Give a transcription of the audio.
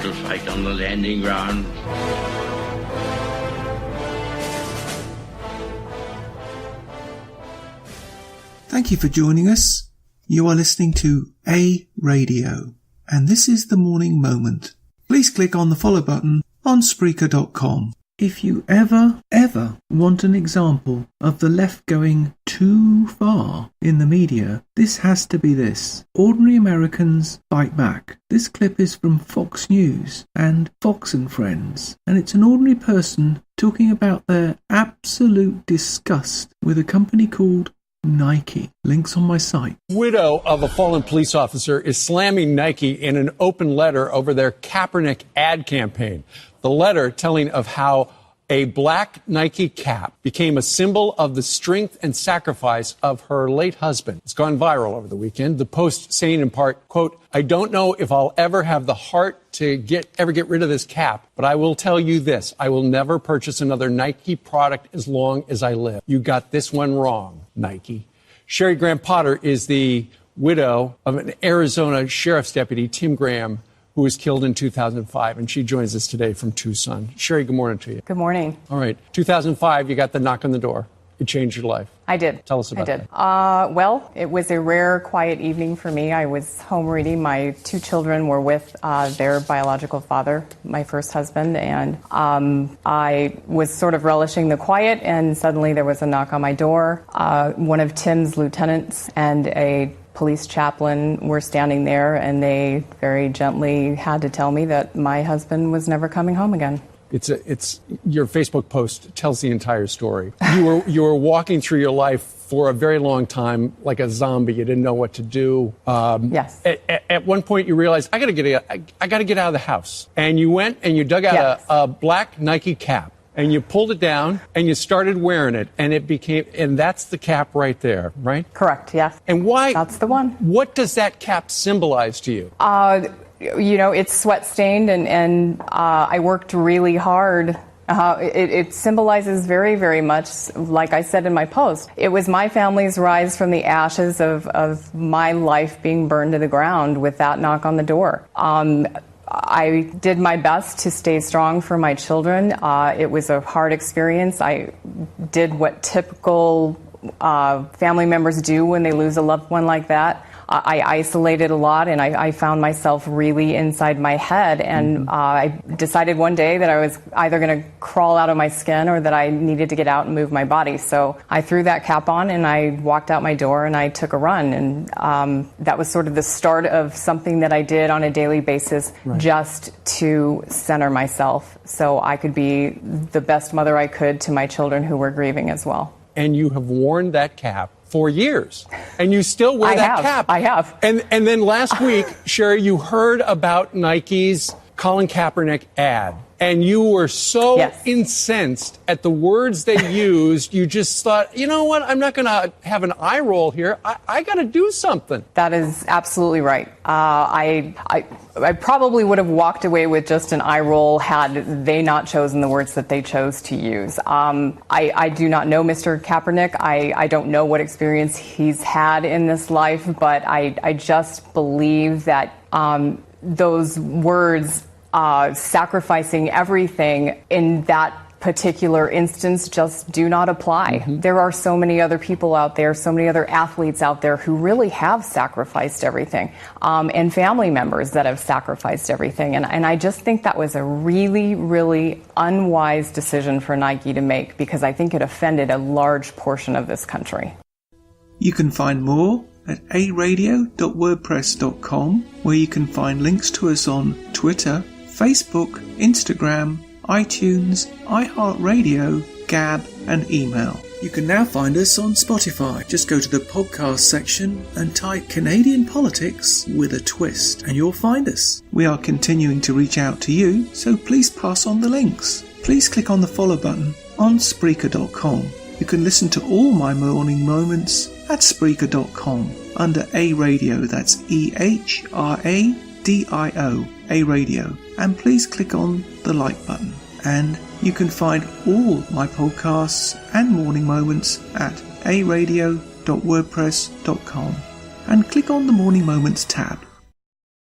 little fight on the landing ground. Thank you for joining us. You are listening to A Radio, and this is The Morning Moment. Please click on the follow button on Spreaker.com. If you ever want an example of the left going too far in the media, this has to be this. Ordinary Americans Fight Back. This clip is from Fox News and Fox and Friends, and it's an ordinary person talking about their absolute disgust with a company called Nike. Links on my site. Widow of a fallen police officer is slamming Nike in an open letter over their Kaepernick ad campaign. The letter telling of how a black Nike cap became a symbol of the strength and sacrifice of her late husband. It's gone viral over the weekend. The Post saying in part, quote, "I don't know if I'll ever have the heart to ever get rid of this cap, but I will tell you this. I will never purchase another Nike product as long as I live. You got this one wrong, Nike." Sherry Graham Potter is the widow of an Arizona sheriff's deputy, Tim Graham, who was killed in 2005, and she joins us today from Tucson. Sherry, good morning to you. Good morning. All right. 2005, you got the knock on the door. It changed your life. I did. Tell us about that. Well, it was a rare, quiet evening for me. I was home reading. My two children were with their biological father, my first husband, and I was sort of relishing the quiet, and suddenly there was a knock on my door. One of Tim's lieutenants and a police chaplain were standing there, and they very gently had to tell me that my husband was never coming home again. It's your Facebook post tells the entire story. You were walking through your life for a very long time like a zombie. You didn't know what to do. Yes. At one point, you realized I got to get out of the house, and you went and you dug out Yes. a black Nike cap. And you pulled it down, and you started wearing it, and that's the cap right there, right? Correct, yes. And why? That's the one. What does that cap symbolize to you? It's sweat stained, and I worked really hard. It symbolizes very, very much, like I said in my post. It was my family's rise from the ashes of my life being burned to the ground with that knock on the door. I did my best to stay strong for my children. It was a hard experience. I did what typical family members do when they lose a loved one like that. I isolated a lot, and I found myself really inside my head. And I decided one day that I was either going to crawl out of my skin or that I needed to get out and move my body. So I threw that cap on, and I walked out my door, and I took a run. And that was sort of the start of something that I did on a daily basis, right, just to center myself so I could be the best mother I could to my children who were grieving as well. And you have worn that cap for years, and you still wear that cap. I have. And then last week, Sherry, you heard about Nike's Colin Kaepernick ad, and you were so incensed at the words they used, you just thought, you know what, I'm not going to have an eye roll here. I got to do something. That is absolutely right. I probably would have walked away with just an eye roll had they not chosen the words that they chose to use. I do not know Mr. Kaepernick. I don't know what experience he's had in this life, but I just believe that those words, sacrificing everything in that particular instance, just do not apply. Mm-hmm. There are so many other people out there, so many other athletes out there who really have sacrificed everything, and family members that have sacrificed everything. And I just think that was a really, really unwise decision for Nike to make, because I think it offended a large portion of this country. You can find more at aradio.wordpress.com, where you can find links to us on Twitter, Facebook, Instagram, iTunes, iHeartRadio, Gab, and email. You can now find us on Spotify. Just go to the podcast section and type Canadian Politics with a Twist, and you'll find us. We are continuing to reach out to you, so please pass on the links. Please click on the follow button on Spreaker.com. You can listen to all my morning moments at Spreaker.com under A Radio, that's EHRADIO, A Radio, and please click on the like button. And you can find all my podcasts and morning moments at aradio.wordpress.com and click on the Morning Moments tab.